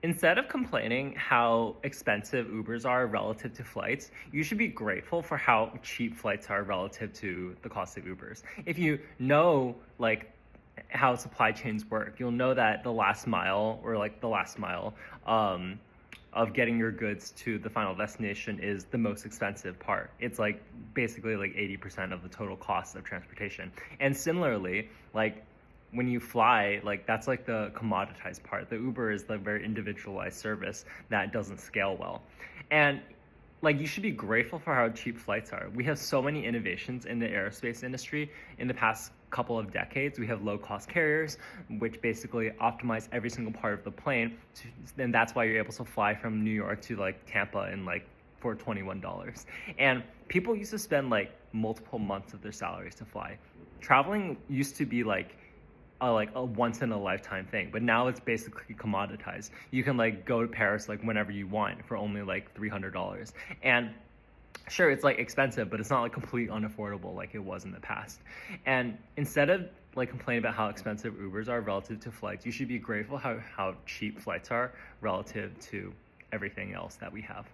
Instead of complaining how expensive Ubers are relative to flights, you should be grateful for how cheap flights are relative to the cost of Ubers. If you know, like, how supply chains work, you'll know that the last mile or like the last mile of getting your goods to the final destination is the most expensive part. It's like basically like 80% of the total cost of transportation. And similarly, like when you fly, like that's like the commoditized part. The Uber is the very individualized service that doesn't scale well. And like you should be grateful for how cheap flights are. We have so many innovations in the aerospace industry in the past couple of decades. We have low cost carriers, which basically optimize every single part of the plane. And that's why you're able to fly from New York to like Tampa in like for $21. And people used to spend like multiple months of their salaries to fly. Traveling used to be like a once in a lifetime thing, but now it's basically commoditized. You can like go to Paris like whenever you want for only like $300. And sure, it's like expensive, but it's not like completely unaffordable like it was in the past. And instead of like complaining about how expensive Ubers are relative to flights, you should be grateful how cheap flights are relative to everything else that we have.